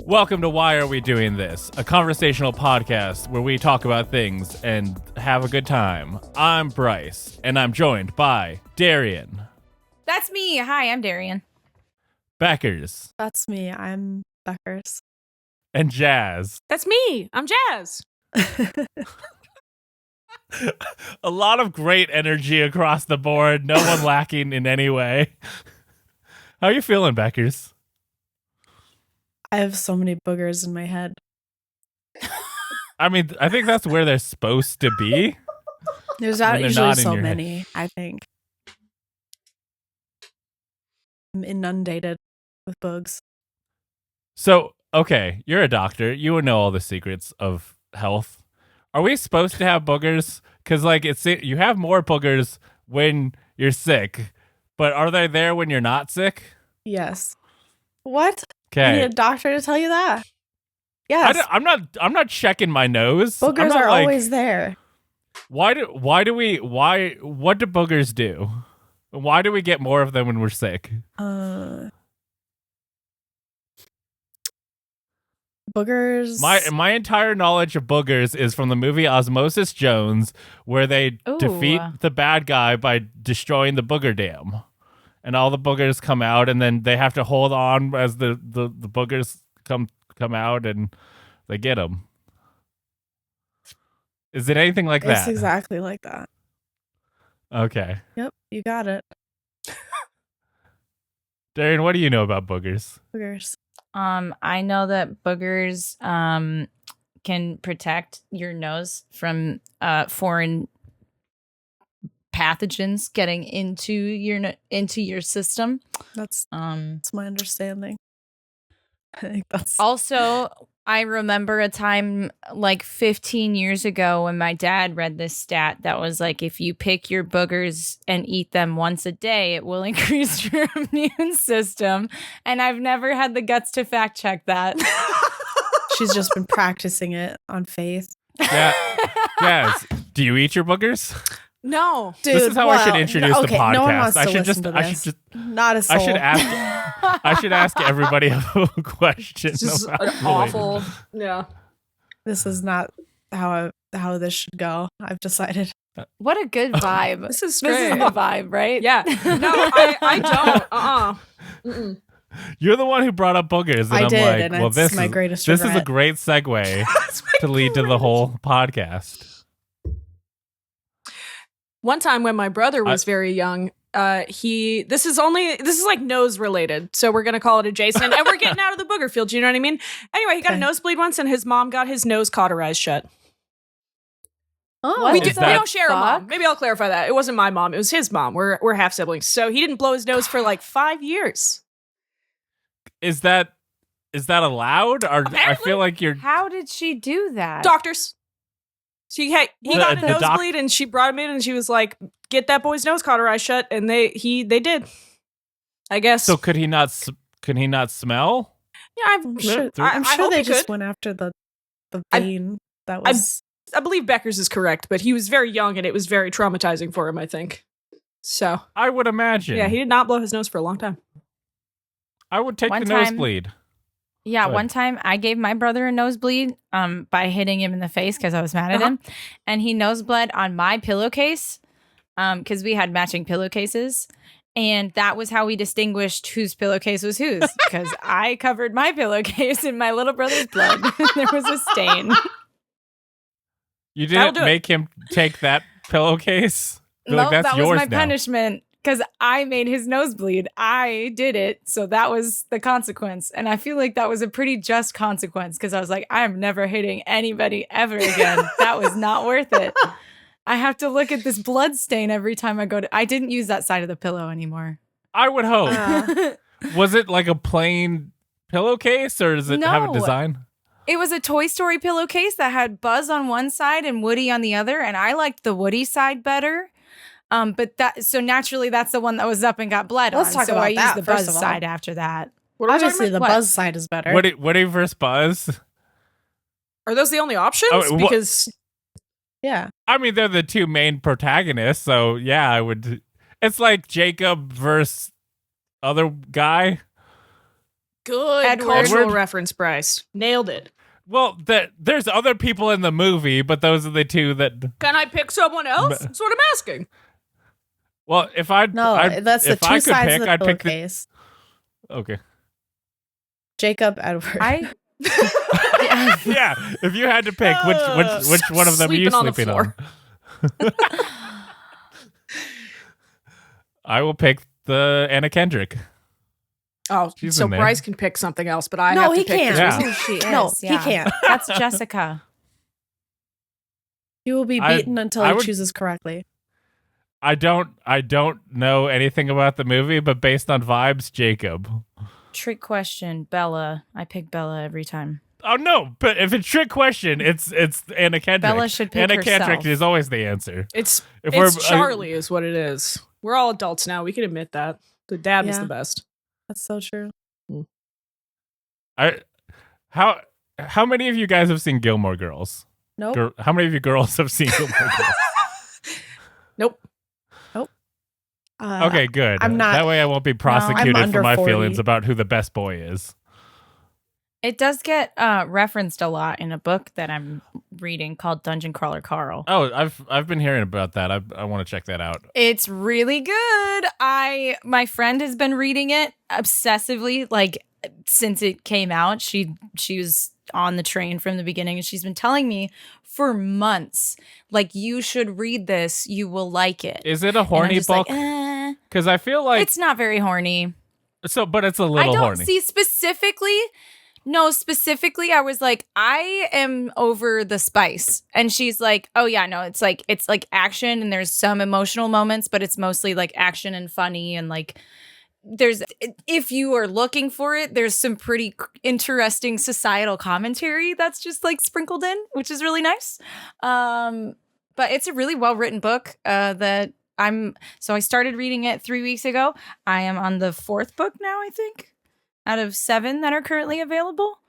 Welcome to Why Are We Doing This, a conversational podcast where we talk about things and have a good time. I'm Bryce, and I'm joined by Darrian. That's me. Hi, I'm Darrian. Beckers. That's me. I'm Beckers. And Jazz. That's me. I'm Jazz. A lot of great energy across the board, no one lacking in any way. How are you feeling, Beckers? I have so many boogers in my head. I mean, I think that's where they're supposed to be. There's not they're usually not in so your many, I think. I'm inundated with bugs. So, okay, you're a doctor. You would know all the secrets of health. Are we supposed to have boogers? Because, like, you have more boogers when you're sick, but are they there when you're not sick? Yes. What? Okay. You need a doctor to tell you that? Yes. I'm not checking my nose. Boogers are always there. What do boogers do? Why do we get more of them when we're sick? Boogers. My entire knowledge of boogers is from the movie Osmosis Jones, where they defeat the bad guy by destroying the booger dam. And all the boogers come out, and then they have to hold on as the boogers come out, and they get them. Is it anything like that? It's exactly like that. Okay. Yep, you got it. Darrian, what do you know about boogers? Boogers. I know that boogers can protect your nose from foreign pathogens getting into your system. That's my understanding. I think that's also. I remember a time like 15 years ago when my dad read this stat that was like, if you pick your boogers and eat them once a day, it will increase your immune system. And I've never had the guts to fact check that. She's just been practicing it on faith. Yeah. Yes. Do you eat your boogers? No. Dude, this is how I should introduce the podcast. No one wants to I should listen to this. I should just not a soul. I should ask everybody a question. It's just about an awful. Yeah. This is not how this should go. I've decided. What a good vibe. This is This great. is the vibe, right? Yeah. No, I don't. Mm-mm. You're the one who brought up boogers, and I I'm did, like, and well, it's this my is greatest this is a regret. great segue to lead to the whole podcast. One time when my brother was very young, this is like nose related, so we're gonna call it adjacent, and we're getting out of the booger field. You know what I mean? Anyway, he got a nosebleed once, and his mom got his nose cauterized shut. Oh, We Is that- don't share a mom. Maybe I'll clarify that. It wasn't my mom; it was his mom. We're half siblings, so he didn't blow his nose for like 5 years. Is that allowed? Or I Apparently. feel like you're. How did she do that? Doctors. He got a the doc- nosebleed, and she brought him in, and she was like, "Get that boy's nose cauterized shut," and they did. I guess. So could he not smell? Yeah, I'm sure. I'm I sure hope they he just could. went after the vein that was. I believe Beckers is correct, but he was very young, and it was very traumatizing for him, I think. So I would imagine. yeah, he did not blow his nose for a long time. I would take One the time- nosebleed. Yeah, Good. one time I gave my brother a nosebleed by hitting him in the face because I was mad at him. And he nosebled on my pillowcase because we had matching pillowcases. And that was how we distinguished whose pillowcase was whose because I covered my pillowcase in my little brother's blood. There was a stain. You That'll didn't do it. make him take that pillowcase? Be No, like, that's that was yours my now. punishment because I made his nose bleed. I did it. So that was the consequence. And I feel like that was a pretty just consequence because I was like, I'm never hitting anybody ever again. That was not worth it. I have to look at this blood stain every time I go to. I didn't use that side of the pillow anymore. I would hope. Was it like a plain pillowcase, or does it have a No. design? It was a Toy Story pillowcase that had Buzz on one side and Woody on the other. And I liked the Woody side better. So naturally that's the one that was up and got blood Let's on. talk So about I used that, the first Buzz of all. side after that. What are we talking Obviously, the about? Buzz side is better. Woody versus Buzz? Are those the only options? Oh, wha- Because Yeah. I mean, they're the two main protagonists, so yeah, I would. It's like Jacob versus other guy. Good Edward. cultural reference, Bryce. Nailed it. Well, there's other people in the movie, but those are the two that. Can I pick someone else? That's what I'm asking. Well, if that's the if two I could sides pick, of the I'd pick pillowcase. Okay. Jacob, Edward. Yeah, if you had to pick, which one of them are you sleeping on? I will pick the Anna Kendrick. Oh, She's so in there. Bryce can pick something else, but I have to pick can't. this Yeah. one. Who she is. No, yeah. he can't. That's Jessica. He will be beaten until I he would- chooses correctly. I don't know anything about the movie, but based on vibes, Jacob. Trick question, Bella. I pick Bella every time. Oh no! But if it's a trick question, it's Anna Kendrick. Bella should pick Anna herself. Kendrick is always the answer. It's If Charlie is what it is. We're all adults now. We can admit that. The dad was Yeah. the best. That's so true. How many of you guys have seen Gilmore Girls? Nope. How many of you girls have seen Gilmore Girls? Nope. Okay, good. I'm not- That way I won't be prosecuted I'm for under my 40. feelings about who the best boy is. It does get referenced a lot in a book that I'm reading called Dungeon Crawler Carl. Oh, I've been hearing about that. I want to check that out. It's really good. My friend has been reading it obsessively, like since it came out. She was on the train from the beginning, and she's been telling me for months, like, you should read this. You will like it. Is it a And I'm horny just book? Like, Because I feel like it's not very horny. but it's a I little don't horny. see specifically. No, specifically, I was like, I am over the spice. And she's like, oh yeah, no, it's like action and there's some emotional moments, but it's mostly like action and funny. And like, if you are looking for it, there's some pretty interesting societal commentary that's just like sprinkled in, which is really nice. But it's a really well-written book so I started reading it 3 weeks ago. I am on the 4th book now, I think, out of 7 that are currently available.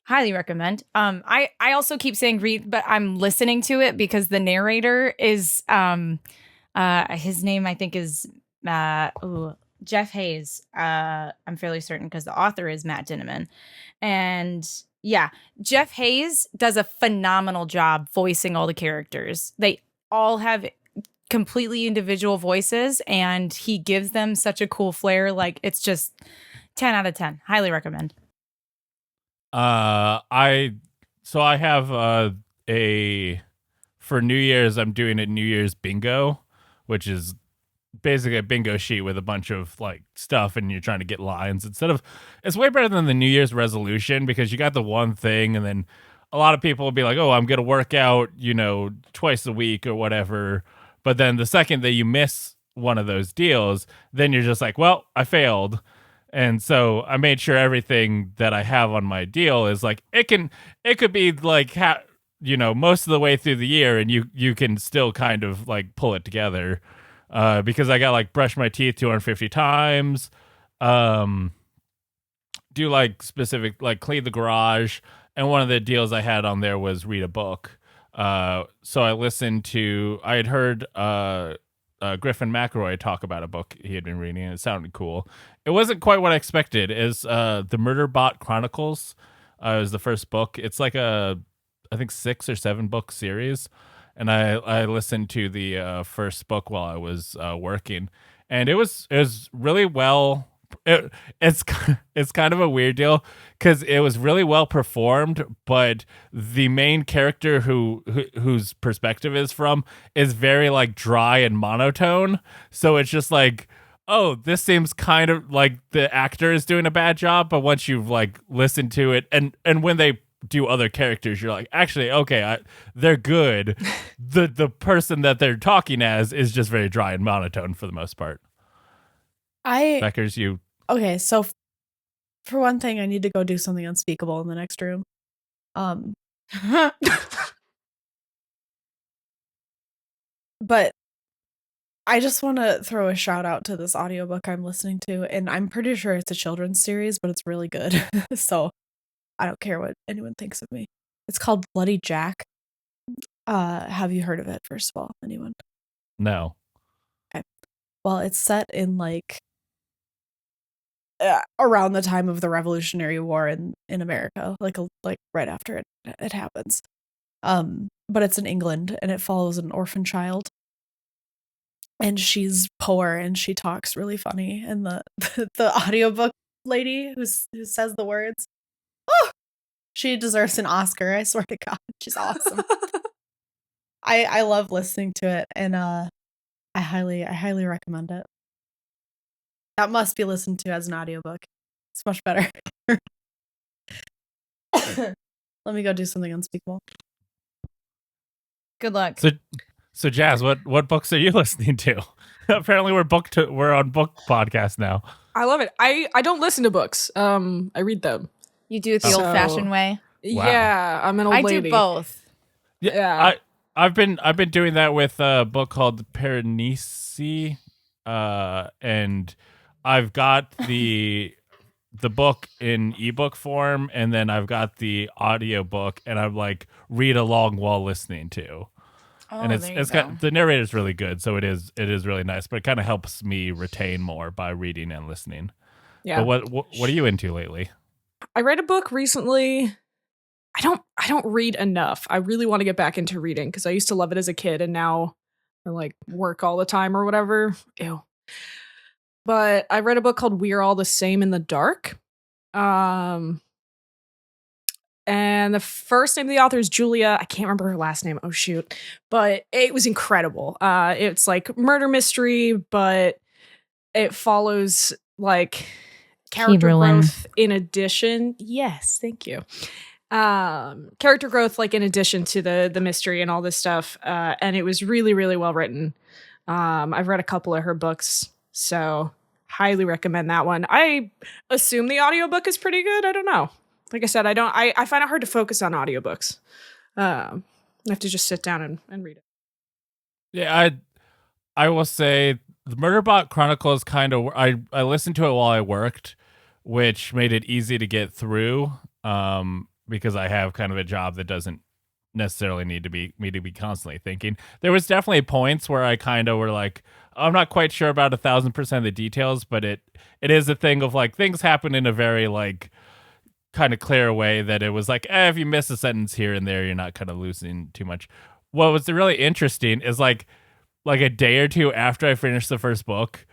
Highly recommend. I also keep saying read, but I'm listening to it because the narrator is his name I think is Jeff Hayes. I'm fairly certain because the author is Matt Dinniman. And yeah, Jeff Hayes does a phenomenal job voicing all the characters. They all have completely individual voices and he gives them such a cool flair. Like, it's just 10 out of 10. Highly recommend. I have for New Year's I'm doing a New Year's bingo, which is basically a bingo sheet with a bunch of like stuff and you're trying to get lines it's way better than the New Year's resolution because you got the one thing and then a lot of people will be like, oh, I'm going to work out, twice a week or whatever. But then the second that you miss one of those deals, then you're just like, well, I failed. And so I made sure everything that I have on my deal is like, it could be like, most of the way through the year and you can still kind of like pull it together. Because I got like brush my teeth 250 times, do like specific, like clean the garage. And one of the deals I had on there was read a book. So I had heard Griffin McElroy talk about a book he had been reading and it sounded cool. It wasn't quite what I expected. Is the Murderbot Chronicles is the first book. It's like I think 6 or 7 book series. And I listened to the first book while I was working, and it was really well. It's kind of a weird deal because it was really well performed, but the main character whose perspective is from is very like dry and monotone. So it's just like, oh, this seems kind of like the actor is doing a bad job. But once you've like listened to it, and when they do other characters, you're like, actually, okay, they're good. The person that they're talking as is just very dry and monotone for the most part. Beckers, you Okay, so for one thing, I need to go do something unspeakable in the next room. But I just want to throw a shout out to this audiobook I'm listening to, and I'm pretty sure it's a children's series, but it's really good. So I don't care what anyone thinks of me. It's called Bloody Jack. Have you heard of it, first of all? Anyone? No. Okay. Well, it's set in like around the time of the Revolutionary War in America, like right after it happens. But it's in England, and it follows an orphan child, and she's poor and she talks really funny, and the the audiobook lady who says the words, oh, she deserves an Oscar, I swear to God. She's awesome. I love listening to it, and I highly recommend it. That must be listened to as an audiobook. It's much better. Let me go do something unspeakable. Good luck. So Jazz, what books are you listening to? Apparently we're on book podcast now. I love it. I don't listen to books. I read them. You do it the old-fashioned way? Wow. Yeah, I'm an old lady. I do both. Yeah. I've been doing that with a book called Piranesi, and I've got the book in ebook form, and then I've got the audio book, and I'm like read along while listening to. Oh, and it's got the narrator's really good, so it is really nice, but it kind of helps me retain more by reading and listening. Yeah. But what are you into lately? I read a book recently. I don't read enough. I really want to get back into reading because I used to love it as a kid, and now I like work all the time or whatever. Ew. But I read a book called We're All the Same in the Dark. And the first name of the author is Julia. I can't remember her last name. Oh, shoot. But it was incredible. It's like murder mystery, but it follows like character growth in addition. Yes, thank you. Character growth, like in addition to the mystery and all this stuff. And it was really, really well written. I've read a couple of her books, so highly recommend that one. I assume the audiobook is pretty good. I don't know. Like I said, I find it hard to focus on audiobooks. I have to just sit down and read it. Yeah, I will say the Murderbot Chronicles kind of, I listened to it while I worked, which made it easy to get through, because I have kind of a job that doesn't necessarily need me to be constantly thinking. There was definitely points where I kind of were like, I'm not quite sure about 1,000% of the details, but it is a thing of like things happen in a very like kind of clear way that it was like, if you miss a sentence here and there, you're not kind of losing too much. What was really interesting is like a day or two after I finished the first book,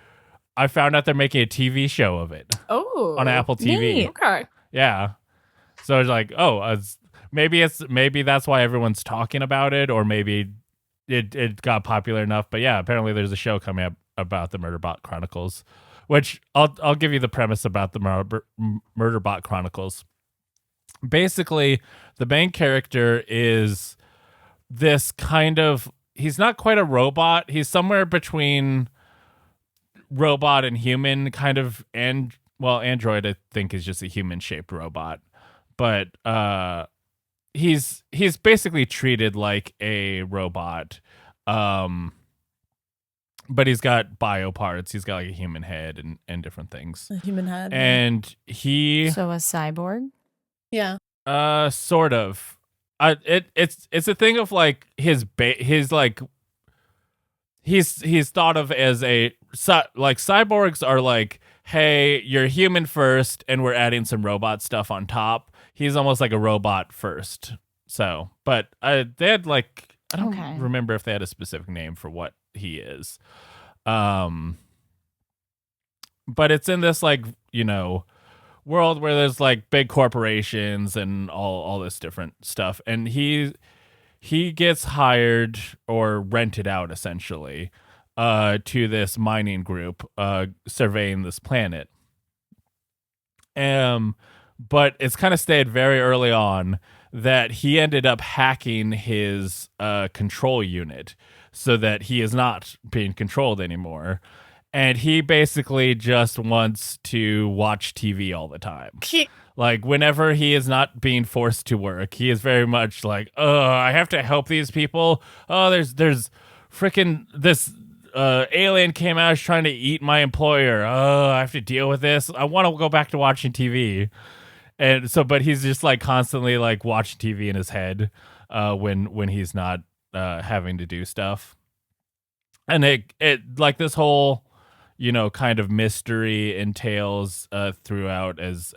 I found out they're making a TV show of it. Oh, on Apple TV. Neat. Okay. Yeah. So it's like, maybe that's why everyone's talking about it, or maybe it got popular enough. But yeah, apparently there's a show coming up about the Murderbot Chronicles, which I'll give you the premise about the Murderbot Chronicles. Basically, the main character is this kind of, he's not quite a robot. He's somewhere between robot and human, kind of, and well, android I think is just a human-shaped robot. But he's basically treated like a robot. But he's got bio parts. He's got like a human head and different things. A human head. And he So a cyborg? Yeah. Sort of. It's a thing of like he's thought of as like cyborgs are like, hey, you're human first and we're adding some robot stuff on top. He's almost like a robot first. So, but they had like, I don't remember if they had a specific name for what he is. But it's in this like, world where there's like big corporations and all this different stuff. And he gets hired or rented out essentially to this mining group surveying this planet. But it's kind of stated very early on that he ended up hacking his control unit so that he is not being controlled anymore. And he basically just wants to watch TV all the time. Like, whenever he is not being forced to work, he is very much like, I have to help these people. Oh, there's freaking this alien came out trying to eat my employer. Oh, I have to deal with this. I want to go back to watching TV. And so, but he's just like constantly like watching TV in his head when he's not having to do stuff. And it like this whole, kind of mystery and tales throughout as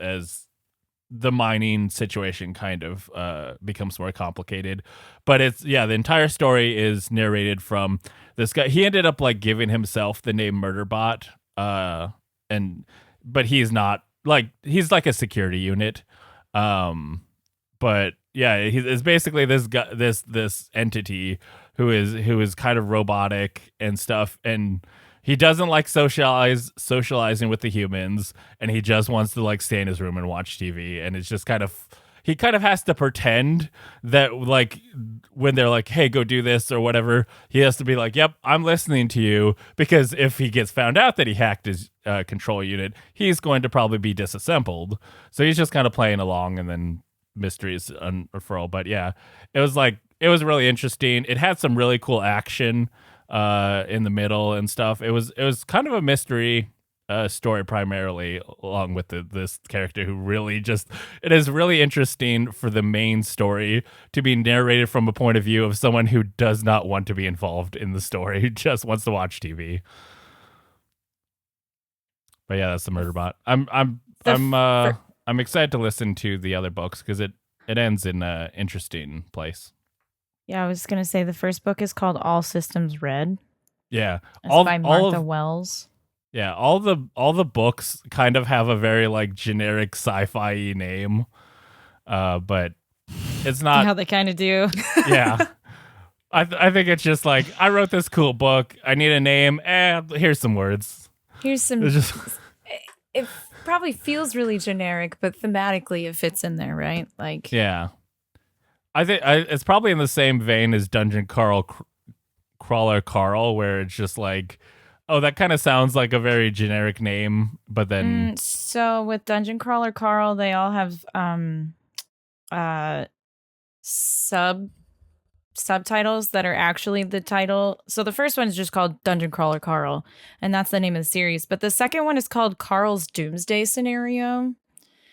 the mining situation kind of becomes more complicated. But the entire story is narrated from this guy. He ended up like giving himself the name Murderbot, but he's not he's like a security unit. But yeah, it's basically this guy, this entity who is kind of robotic and stuff, and he doesn't like socializing with the humans, and he just wants to like stay in his room and watch TV. And it's just he kind of has to pretend that like when they're like, hey, go do this or whatever, he has to be like, yep, I'm listening to you, because if he gets found out that he hacked his control unit, he's going to probably be disassembled. So he's just kind of playing along, and then mysteries unfurl. But yeah, it was really interesting. It had some really cool action in the middle and stuff. It was kind of a mystery story primarily, along with this character who really it is really interesting for the main story to be narrated from a point of view of someone who does not want to be involved in the story, who just wants to watch TV. But yeah, that's the Murderbot. I'm excited to listen to the other books because it ends in an interesting place. Yeah, I was going to say the first book is called All Systems Red. Yeah. It's by Martha Wells. Yeah, all the books kind of have a very like generic sci-fi name. But it's not how they kind of do. Yeah. I think it's just like, I wrote this cool book, I need a name, here's some words. Here's some it probably feels really generic, but thematically it fits in there, right? Like, yeah. I think it's probably in the same vein as Dungeon Crawler Carl, where it's just like, oh, that kind of sounds like a very generic name, but then so with Dungeon Crawler Carl, they all have subtitles that are actually the title. So the first one is just called Dungeon Crawler Carl, and that's the name of the series. But the second one is called Carl's Doomsday Scenario.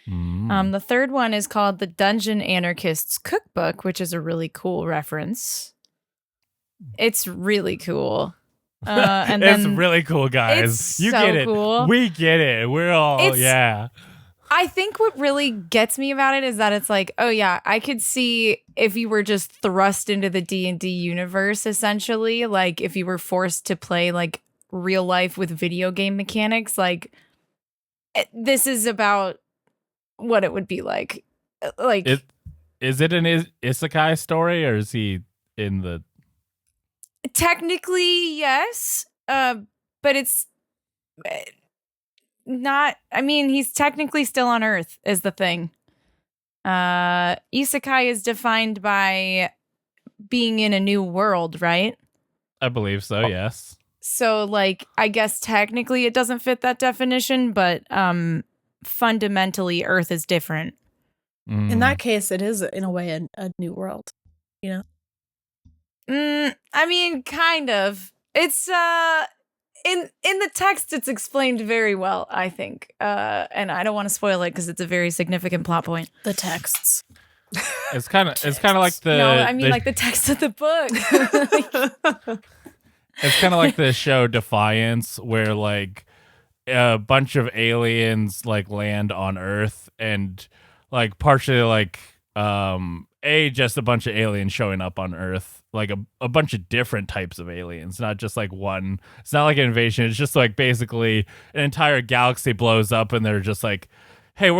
The third one is called The Dungeon Anarchist's Cookbook, which is a really cool reference. It's really cool. And it's really cool, guys. You get it. Cool. We get it. We're all, yeah. I think what really gets me about it is that it's like, oh yeah, I could see if you were just thrust into the D&D universe, essentially, like if you were forced to play like real life with video game mechanics, like this is about what it would be like. Like, is it an isekai story, or is he in the? Technically, yes, but it's not. I mean, he's technically still on Earth, is the thing. Isekai is defined by being in a new world, right? I believe so, yes. So, like, I guess technically it doesn't fit that definition, but fundamentally, Earth is different. In that case, it is, in a way, a new world, you know? I mean, kind of. It's in the text, it's explained very well, I think. And I don't want to spoil it because it's a very significant plot point. The texts. It's kind of like the. No, I mean like the text of the book. It's kind of like the show Defiance, where like a bunch of aliens like land on Earth, and like partially like just a bunch of aliens showing up on Earth, like a bunch of different types of aliens, not just like one. It's not like an invasion. It's just like basically an entire galaxy blows up, and they're just like, hey,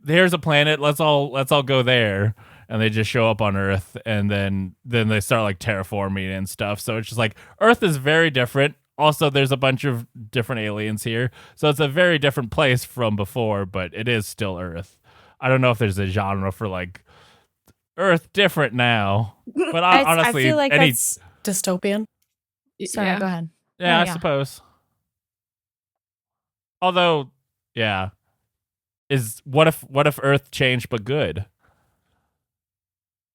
here's a planet. Let's all go there. And they just show up on Earth, and then they start like terraforming and stuff. So it's just like Earth is very different. Also, there's a bunch of different aliens here. So it's a very different place from before, but it is still Earth. I don't know if there's a genre for like Earth different now, but honestly, I feel like that's dystopian. Sorry, go ahead. Yeah, I suppose. Although, yeah, what if Earth changed but good?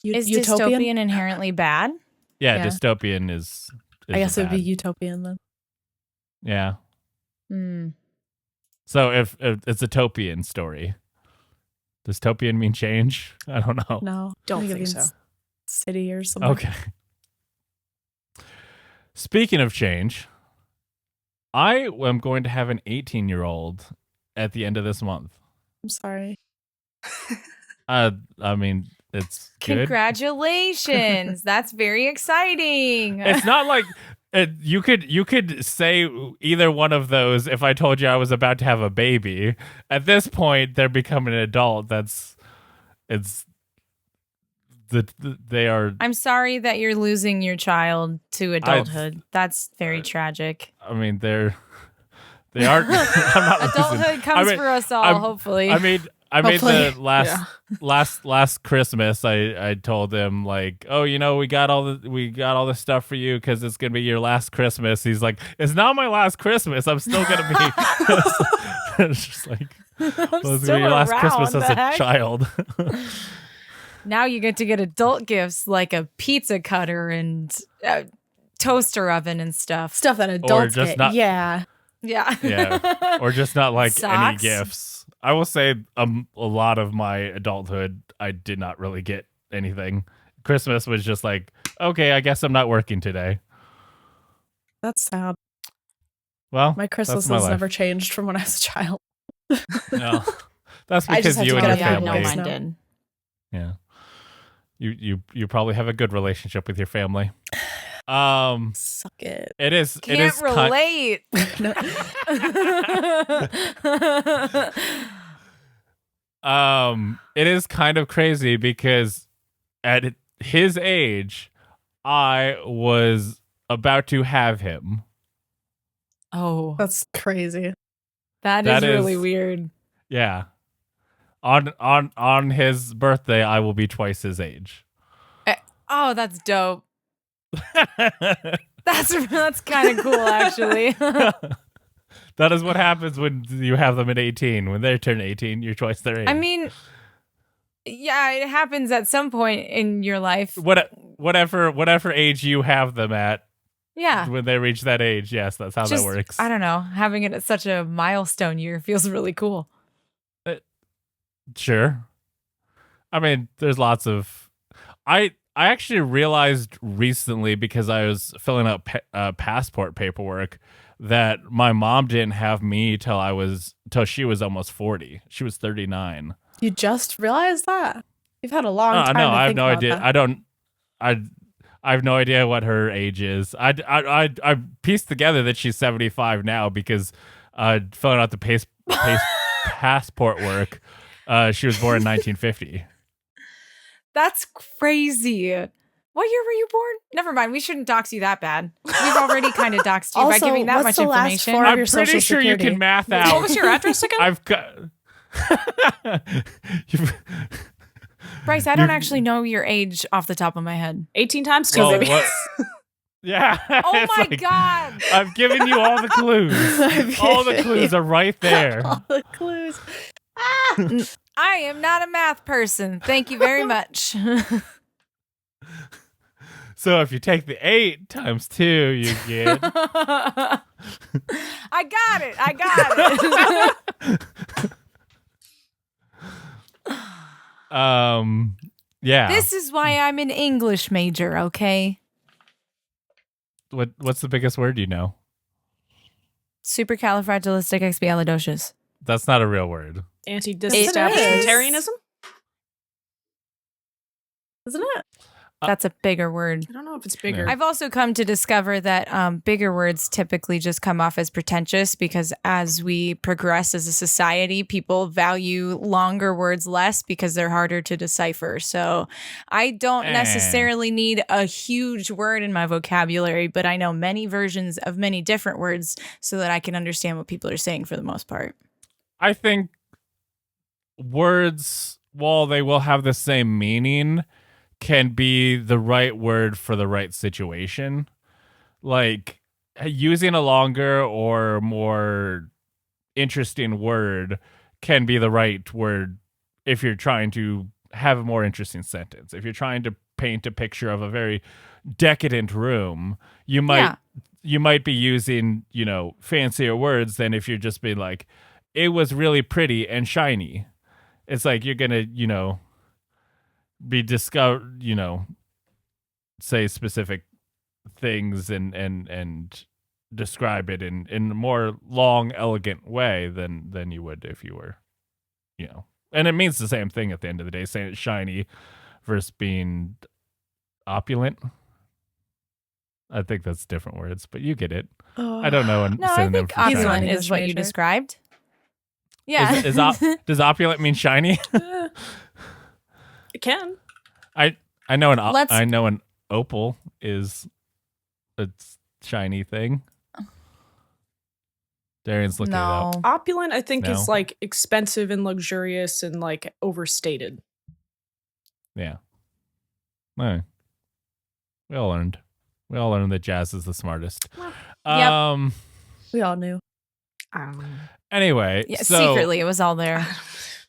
Is dystopian inherently bad? Yeah, dystopian is I guess it would be utopian then. Yeah. So if it's a utopian story, does utopian mean change? I don't know. No, don't think so. City or something. Okay. Speaking of change, I am going to have an 18-year-old at the end of this month. I'm sorry. I mean, it's good. Congratulations. That's very exciting. It's not like you could say either one of those if I told you I was about to have a baby. At this point, they're becoming an adult. They are. I'm sorry that you're losing your child to adulthood. That's very tragic. I mean, they aren't. I'm not Adulthood losing. comes for us all, hopefully. I made Hopefully. the last Christmas. I told him like, oh, we got all this stuff for you because it's gonna be your last Christmas. He's like, it's not my last Christmas. I'm still gonna be. It's just like, well, it's gonna be your last Christmas as a child. Now you get to get adult gifts like a pizza cutter and toaster oven and stuff. Stuff that adults just get. not- Yeah. Yeah, or just not like any Socks? gifts. I will say a lot of my adulthood, I did not really get anything. Christmas was just like, okay, I guess I'm not working today. That's sad. Well, My Christmas that's my has life. never changed from when I was a child. No, that's I just because have you to and your get a no, family. family. mine did. Yeah, you probably have a good relationship with your family. Suck it. It is. Can't it is relate. No. It is kind of crazy because at his age, I was about to have him. Oh, That's crazy. that that is really is- weird. Yeah. On his birthday, I will be twice his age. Oh, that's dope. That's kind of cool, actually. That is what happens when you have them at 18. When they turn 18, you're twice their age. I mean, yeah, it happens at some point in your life. whatever age you have them at, Yeah. when they reach that age, yes, that's how Just, that works. I don't know. Having it at such a milestone year feels really cool. Sure. I mean, there's lots of. I actually realized recently because I was filling out passport paperwork that my mom didn't have me till she was almost 40. She was 39. You just realized that? You've had a long time No, to I have think no about idea. that. I have no idea what her age is. I pieced together that she's 75 now because filling out the passport work. She was born in 1950. That's crazy. What year were you born? Never mind. We shouldn't dox you that bad. We've already kind of doxed you by Also, giving that what's much the last information. four of I'm your pretty social sure you security? can math out. What was your address again? I've got. Bryce, I don't actually know your age off the top of my head. 18 times 2, Well, baby. what- Yeah. Oh it's my like, God. I've given you all the clues. All the clues are right there. All the clues. I am not a math person. Thank you very much. So if you take the 8 times 2, you get. I got it. I got it. Yeah. This is why I'm an English major, okay? What's the biggest word you know? Supercalifragilisticexpialidocious. That's not a real word. Anti-disestablishmentarianism? Isn't it? That's a bigger word. I don't know if it's bigger. I've also come to discover that bigger words typically just come off as pretentious because as we progress as a society, people value longer words less because they're harder to decipher. So I don't necessarily need a huge word in my vocabulary, but I know many versions of many different words so that I can understand what people are saying for the most part. I think words, while they will have the same meaning, can be the right word for the right situation. Like using a longer or more interesting word can be the right word if you're trying to have a more interesting sentence. If you're trying to paint a picture of a very decadent room, you might be using, fancier words than if you're just being like, it was really pretty and shiny. It's like you're going to, be discovered, say specific things and describe it in a more long, elegant way than you would if you were, and it means the same thing at the end of the day, saying it's shiny versus being opulent. I think that's different words, but you get it. I don't know. No, I think opulent is what you described. Yeah. Does opulent mean shiny? It can. I know an opal is a shiny thing. Darrian's looking it up. Opulent, I think, is like expensive and luxurious and like overstated. Yeah. All right. We all learned that Jazz is the smartest. Yep. We all knew. Anyway, yeah, so secretly it was all there.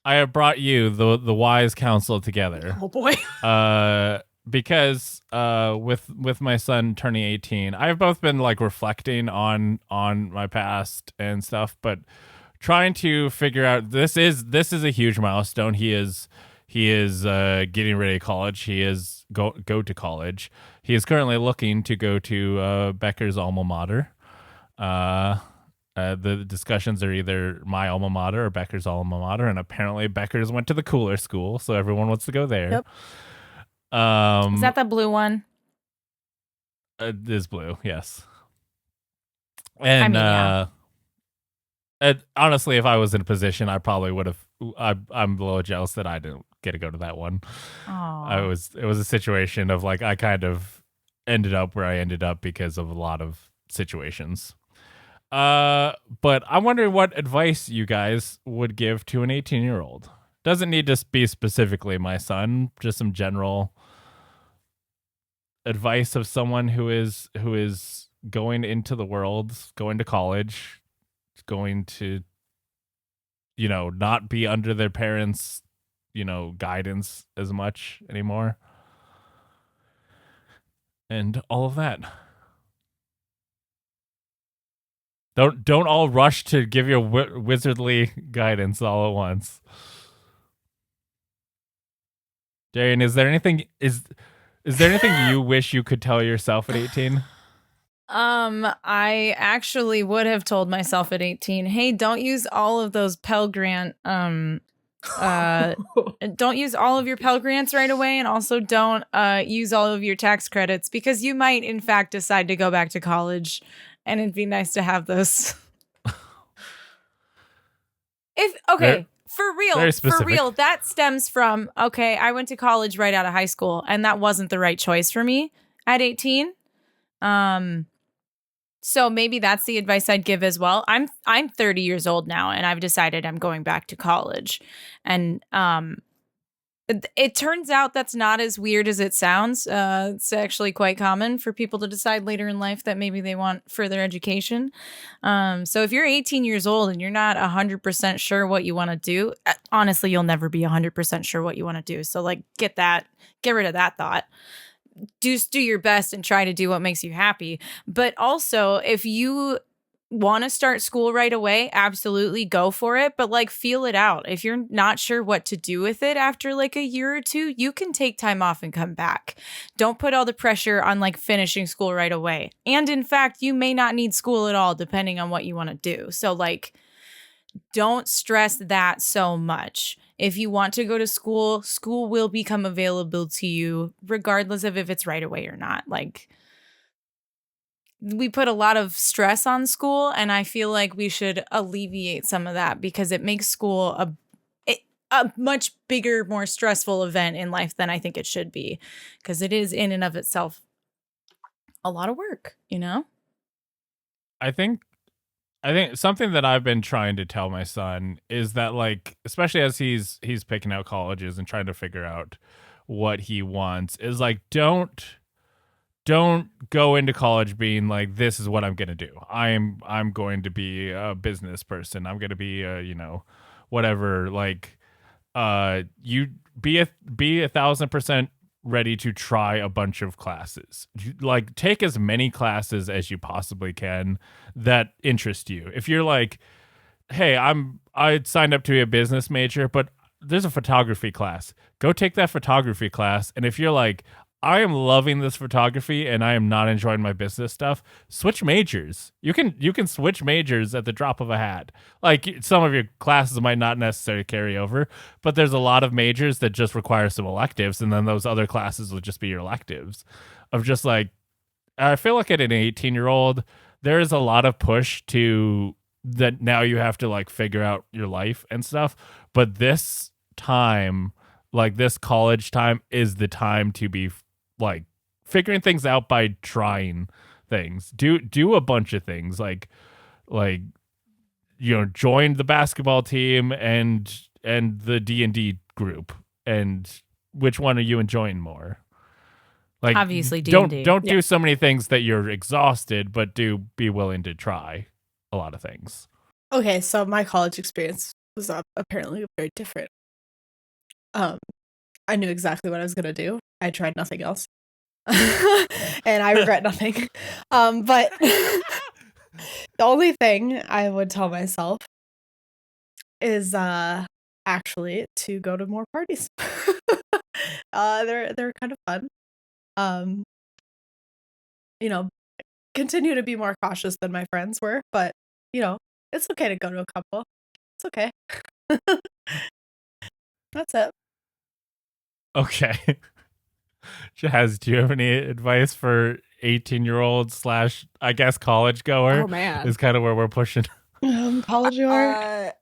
I have brought you the wise council together. Oh boy. Because with my son turning 18, I've both been like reflecting on my past and stuff, but trying to figure out this is a huge milestone. He is getting ready to college. He is go to college. He is currently looking to go to Beckers alma mater. The discussions are either my alma mater or Beckers alma mater, and apparently Beckers went to the cooler school, so everyone wants to go there. Yep. Is that the blue one? It is blue, yes. And honestly, if I was in a position, I probably would have. I'm a little jealous that I didn't get to go to that one. It was a situation of like I kind of ended up where I ended up because of a lot of situations. But I'm wondering what advice you guys would give to an 18-year-old. Doesn't need to be specifically my son, just some general advice of someone who is going into the world, going to college, going to, not be under their parents', guidance as much anymore. And all of that. Don't all rush to give your wizardly guidance all at once. Darrian, is there anything you wish you could tell yourself at 18? I actually would have told myself at 18, hey, don't use all of those Pell Grant don't use all of your Pell Grants right away, and also don't use all of your tax credits, because you might in fact decide to go back to college, and it'd be nice to have those. For real, that stems from, I went to college right out of high school, and that wasn't the right choice for me at 18. So maybe that's the advice I'd give as well. I'm 30 years old now, and I've decided I'm going back to college. And it turns out that's not as weird as it sounds. It's actually quite common for people to decide later in life that maybe they want further education. So if you're 18 years old and you're not 100% sure what you want to do, honestly, you'll never be 100% sure what you want to do. So like, get rid of that thought. Just do your best and try to do what makes you happy. But also, if you want to start school right away, absolutely go for it. But like, feel it out. If you're not sure what to do with it after like a year or two, you can take time off and come back. Don't put all the pressure on like finishing school right away. And in fact, you may not need school at all, depending on what you want to do. So like, don't stress that so much. If you want to go to school, school will become available to you regardless of if it's right away or not. Like, we put a lot of stress on school, and I feel like we should alleviate some of that, because it makes school a much bigger, more stressful event in life than I think it should be, because it is in and of itself a lot of work, I think something that I've been trying to tell my son is that, like, especially as he's picking out colleges and trying to figure out what he wants, is like, don't go into college being like, this is what I'm going to do. I'm going to be a business person. I'm going to be whatever. Like, you be 1,000% ready to try a bunch of classes. Like, take as many classes as you possibly can that interest you. If you're like, hey, I signed up to be a business major, but there's a photography class, go take that photography class. And if you're like, I am loving this photography and I am not enjoying my business stuff. Switch majors. You can switch majors at the drop of a hat. Like some of your classes might not necessarily carry over, but there's a lot of majors that just require some electives, and then those other classes will just be your electives. Of just like, I feel like at an 18-year-old, there is a lot of push to that now you have to like figure out your life and stuff. But this time, like this college time, is the time to be like figuring things out by trying things. Do a bunch of things like join the basketball team and the D&D group, and which one are you enjoying more? Like, obviously D&D. Don't do so many things that you're exhausted, but do be willing to try a lot of things. Okay, so my college experience was apparently very different. I knew exactly what I was gonna do. I tried nothing else, and I regret nothing. But the only thing I would tell myself is actually to go to more parties. They're kind of fun. Continue to be more cautious than my friends were, but it's okay to go to a couple. It's okay. That's it. Okay. Jazz, do you have any advice for 18-year-old / I guess college goer? Oh man, is kind of where we're pushing. College goer.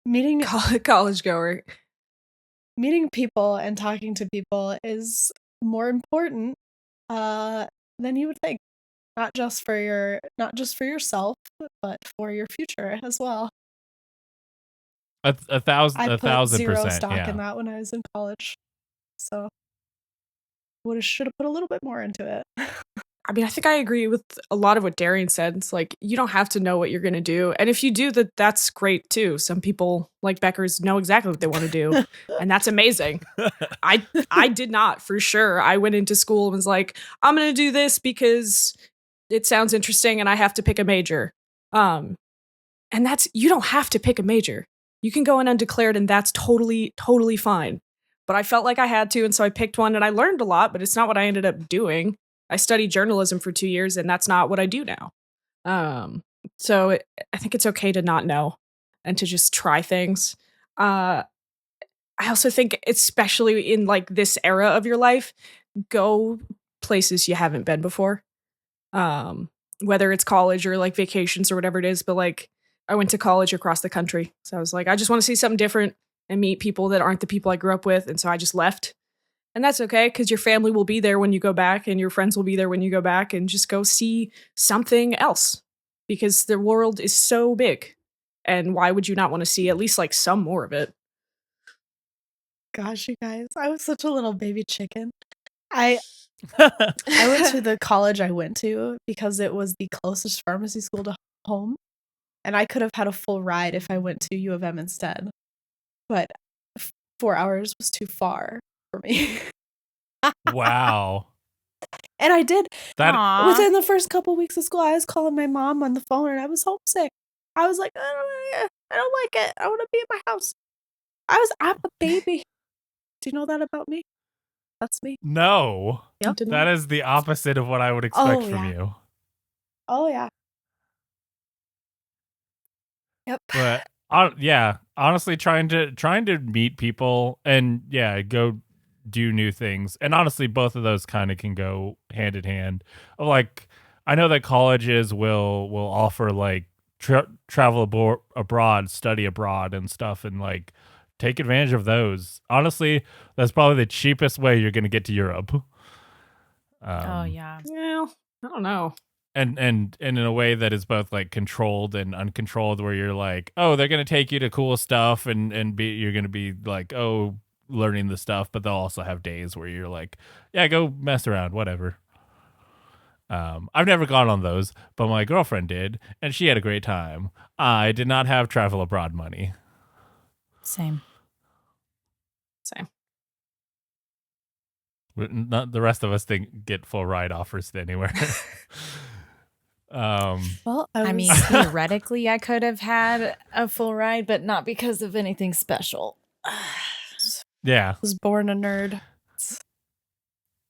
Meeting college goer. Meeting people and talking to people is more important than you would think. Not just for yourself, but for your future as well. A thousand, I put zero 1,000%. stock Yeah. in that when I was in college, so should have put a little bit more into it. I mean, I think I agree with a lot of what Darrian said. It's like, you don't have to know what you're going to do. And if you do, that's great too. Some people like Beckers know exactly what they want to do. And that's amazing. I did not, for sure. I went into school and was like, I'm going to do this because it sounds interesting and I have to pick a major. And you don't have to pick a major. You can go in undeclared and that's totally, totally fine. But I felt like I had to. And so I picked one and I learned a lot, but it's not what I ended up doing. I studied journalism for 2 years, and that's not what I do now. I think it's okay to not know and to just try things. I also think, especially in like this era of your life, go places you haven't been before. Whether it's college or like vacations or whatever it is, but like I went to college across the country. So I was like, I just want to see something different and meet people that aren't the people I grew up with. And so I just left. And that's okay, because your family will be there when you go back and your friends will be there when you go back, and just go see something else, because the world is so big. And why would you not want to see at least like some more of it? Gosh, you guys, I was such a little baby chicken. I went to the college I went to because it was the closest pharmacy school to home, and I could have had a full ride if I went to U of M instead. But 4 hours was too far for me. Wow. And I did. That Within the first couple weeks of school, I was calling my mom on the phone and I was homesick. I was like, I don't like it. I want to be in my house. I'm a baby. Do you know that about me? That's me. No. Yep. That is the opposite of what I would expect from you. Oh yeah. Yep. But honestly, trying to meet people and go do new things. And honestly, both of those kind of can go hand in hand. Like, I know that colleges will offer like travel abroad, study abroad and stuff, and like take advantage of those. Honestly, that's probably the cheapest way you're going to get to Europe. Oh yeah. Well, I don't know. And in a way that is both like controlled and uncontrolled, where you're like, oh, they're gonna take you to cool stuff and you're gonna be like, oh, learning the stuff, but they'll also have days where you're like, yeah, go mess around, whatever. I've never gone on those, but my girlfriend did, and she had a great time. I did not have travel abroad money. Same. Not the rest of us get full ride offers to anywhere. Well, I mean, theoretically, I could have had a full ride, but not because of anything special. Yeah. I was born a nerd.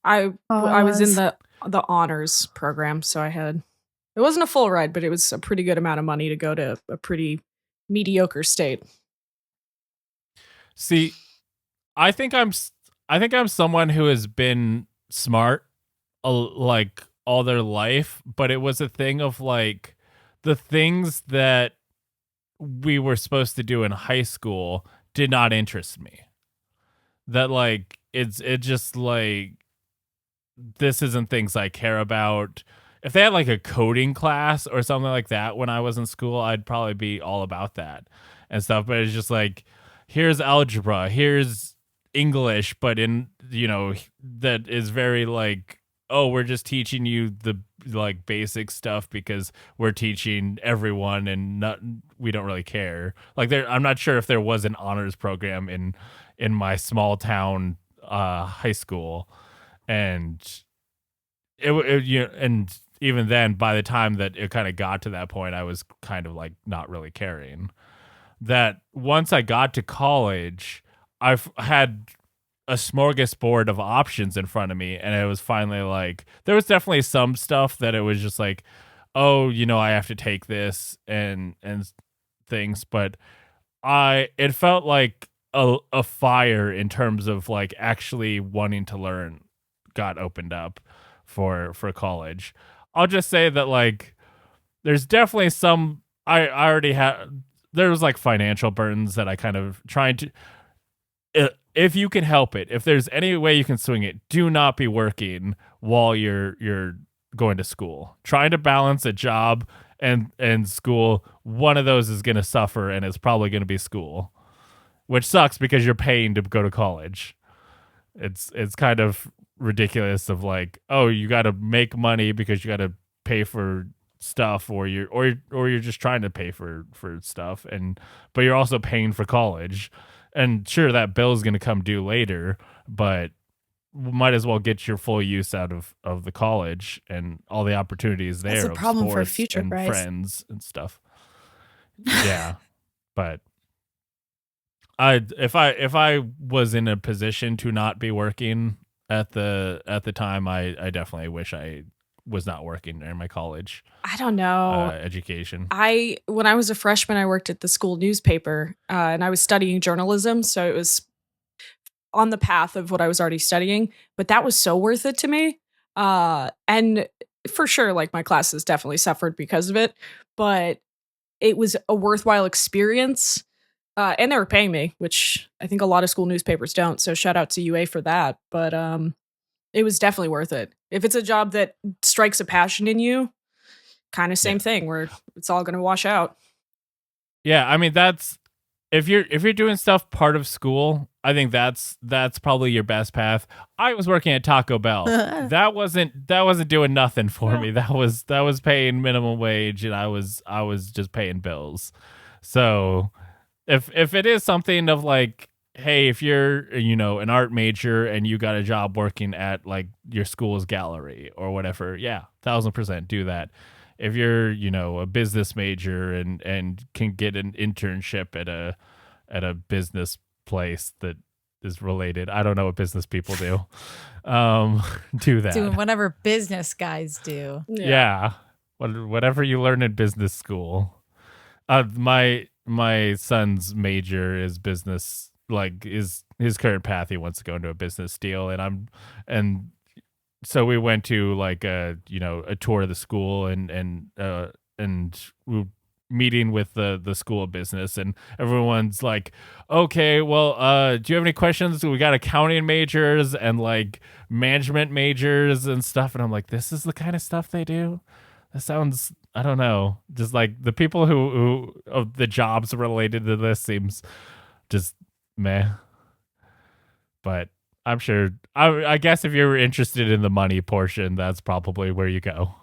I was in the honors program, so it wasn't a full ride, but it was a pretty good amount of money to go to a pretty mediocre state. See, I think I'm someone who has been smart like all their life, but it was a thing of like the things that we were supposed to do in high school did not interest me. That like it just like this isn't things I care about. If they had like a coding class or something like that when I was in school, I'd probably be all about that and stuff. But it's just like, here's algebra, here's English, but in, that is very like, oh, we're just teaching you the like basic stuff because we're teaching everyone and we don't really care. Like I'm not sure if there was an honors program in my small town high school, and and even then, by the time that it kind of got to that point, I was kind of like not really caring. That once I got to college, I've had a smorgasbord of options in front of me, and it was finally like there was definitely some stuff that it was just like, oh, I have to take this and things, but it felt like a fire in terms of like actually wanting to learn got opened up for college. I'll just say that like there's definitely some I already had. There was like financial burdens that I kind of trying to. If you can help it, if there's any way you can swing it, do not be working while you're going to school. Trying to balance a job and school, one of those is going to suffer, and it's probably going to be school, which sucks because you're paying to go to college. It's kind of ridiculous of like, oh, you got to make money because you got to pay for stuff, or you're just trying to pay for stuff, but you're also paying for college. And sure, that bill is going to come due later, but might as well get your full use out of the college and all the opportunities there. That's a problem for future and Bryce. Friends and stuff. Yeah, but if I was in a position to not be working at the time, I definitely wish I was not working during my college. I don't know. Education. When I was a freshman, I worked at the school newspaper, and I was studying journalism, so it was on the path of what I was already studying. But that was so worth it to me, and for sure, like my classes definitely suffered because of it. But it was a worthwhile experience, and they were paying me, which I think a lot of school newspapers don't. So shout out to UA for that. But it was definitely worth it. If it's a job that strikes a passion in you, kind of same thing where it's all going to wash out. Yeah, I mean that's if you're doing stuff part of school, I think that's probably your best path. I was working at Taco Bell. that wasn't doing nothing for me. That was paying minimum wage, and I was just paying bills. So if it is something of like, hey, if you're, an art major and you got a job working at like your school's gallery or whatever, yeah, 1,000% do that. If you're, a business major and can get an internship at a business place that is related, I don't know what business people do. Do that. Doing whatever business guys do. Yeah. Whatever you learn in business school. My son's major is business. Like his current path, he wants to go into a business deal, and so we went to like a tour of the school and we meeting with the school of business, and everyone's like, okay, well, do you have any questions? We got accounting majors and like management majors and stuff, and I'm like, this is the kind of stuff they do. That sounds, I don't know, just like the people who of the jobs related to this seems just meh. But I'm sure, I guess if you're interested in the money portion, that's probably where you go.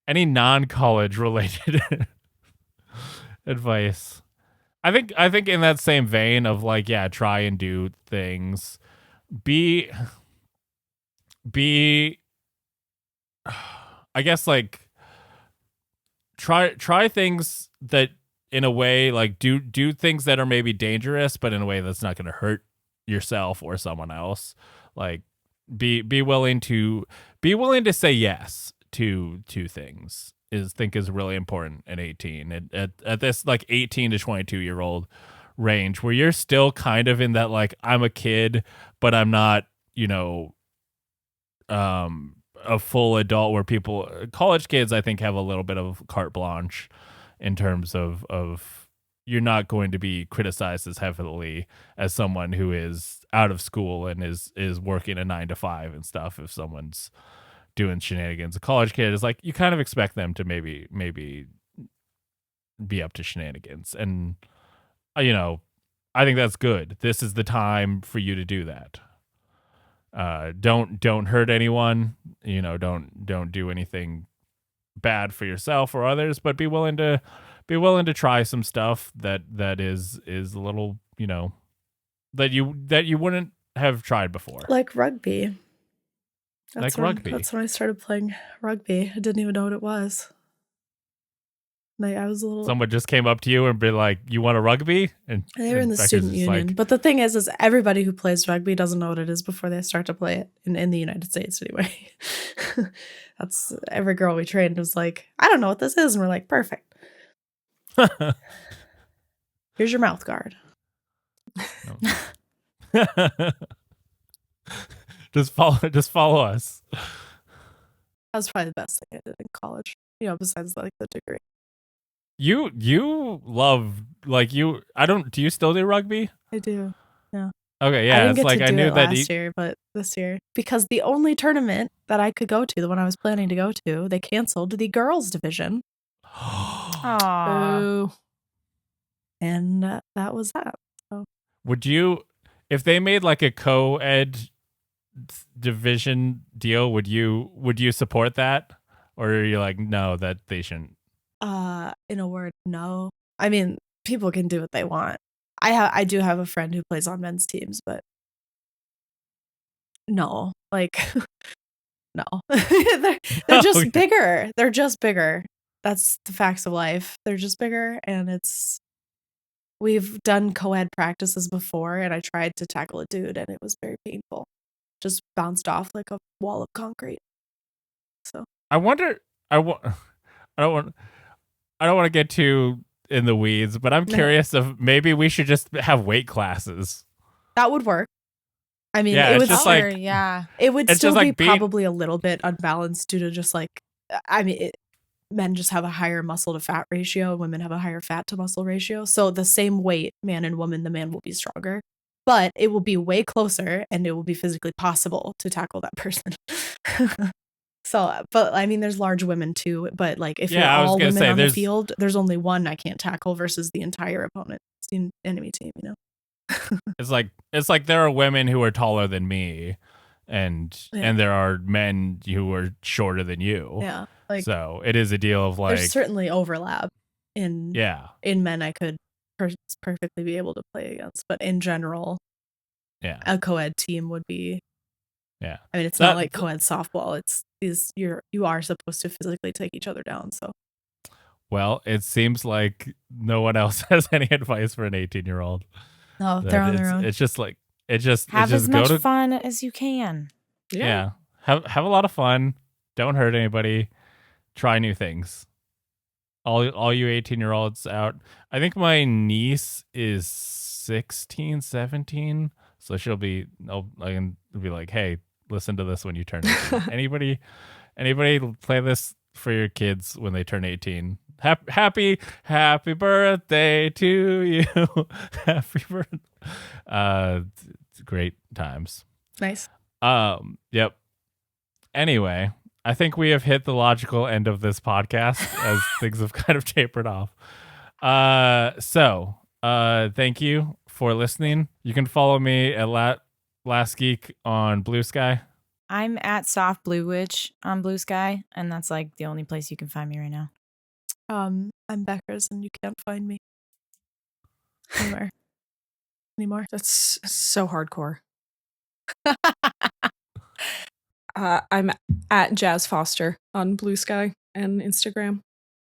Any non-college related advice? I think in that same vein of like, yeah, try and do things. Be I guess like try things that in a way like do things that are maybe dangerous, but in a way that's not going to hurt yourself or someone else. Like be willing to say yes to things is really important at 18. At this like 18 to 22-year-old range where you're still kind of in that like I'm a kid, but I'm not, a full adult where college kids I think have a little bit of carte blanche in terms of you're not going to be criticized as heavily as someone who is out of school and is working a 9 to 5 and stuff. If someone's doing shenanigans, a college kid is like, you kind of expect them to maybe be up to shenanigans. And, I think that's good. This is the time for you to do that. Don't hurt anyone, don't do anything bad for yourself or others, but be willing to try some stuff that is a little, that you wouldn't have tried before. Like rugby. Rugby. That's when I started playing rugby. I didn't even know what it was. Like I was a little. Someone just came up to you and be like, "You want a rugby?" And they were in the Beckers student is union. like, but the thing is everybody who plays rugby doesn't know what it is before they start to play it in the United States anyway. That's every girl we trained was like, "I don't know what this is," and we're like, "Perfect. Here's your mouth guard." Just follow us. That was probably the best thing I did in college. Besides like the degree. You love do you still do rugby? I do. Yeah. Okay, yeah. I didn't It's get like to I do knew it that last year, but this year, because the only tournament that I could go to, the one I was planning to go to, they canceled the girls division. Aww. Ooh. And that was that. So. Would you, if they made like a co-ed division deal, would you support that? Or are you like, no, that they shouldn't? In a word, no. I mean, people can do what they want. I do have a friend who plays on men's teams, but no, like, no. they're just Okay. bigger. They're just bigger. That's the facts of life. They're just bigger, and we've done co-ed practices before, and I tried to tackle a dude, and it was very painful. Just bounced off like a wall of concrete. So I wonder. I don't want to get too in the weeds, but I'm curious if maybe we should just have weight classes. that would work. I mean, Yeah, it it's would just like yeah. it would it's still just be like being- probably a little bit unbalanced due to just like, I mean, men just have a higher muscle to fat ratio, and women have a higher fat to muscle ratio. So the same weight, man and woman, the man will be stronger, but it will be way closer, and it will be physically possible to tackle that person. So, but I mean, there's large women too. But like, if you're all women on the field, there's only one I can't tackle versus the entire opponent, the enemy team. It's like there are women who are taller than me, and there are men who are shorter than you. Yeah, like so it is a deal of like there's certainly overlap in men I could perfectly be able to play against, but in general, a co-ed team would be. Yeah, I mean, it's not like co-ed softball. It's you are supposed to physically take each other down. So, well, it seems like no one else has any advice for an 18-year-old. No, they're on their own. It's just like have as much fun as you can. Yeah, have a lot of fun. Don't hurt anybody. Try new things. All you 18-year-olds out. I think my niece is 16, 17, so she'll be. I can be like, hey, listen to this when you turn 18. Anybody play this for your kids when they turn 18. Happy birthday to you. Happy birthday. Great times. Nice. Yep. Anyway, I think we have hit the logical end of this podcast as things have kind of tapered off. So thank you for listening. You can follow me at Last Geek on Blue Sky. I'm at Soft Blue Witch on Blue Sky, and that's like the only place you can find me right now. I'm Beckers, and you can't find me anymore. That's so hardcore. I'm at Jazz Foster on Blue Sky and Instagram.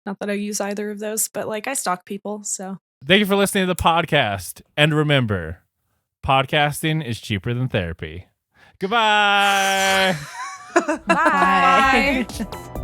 Not that I use either of those, but like I stalk people, so. Thank you for listening to the podcast. And remember, podcasting is cheaper than therapy. Goodbye. Bye. Bye.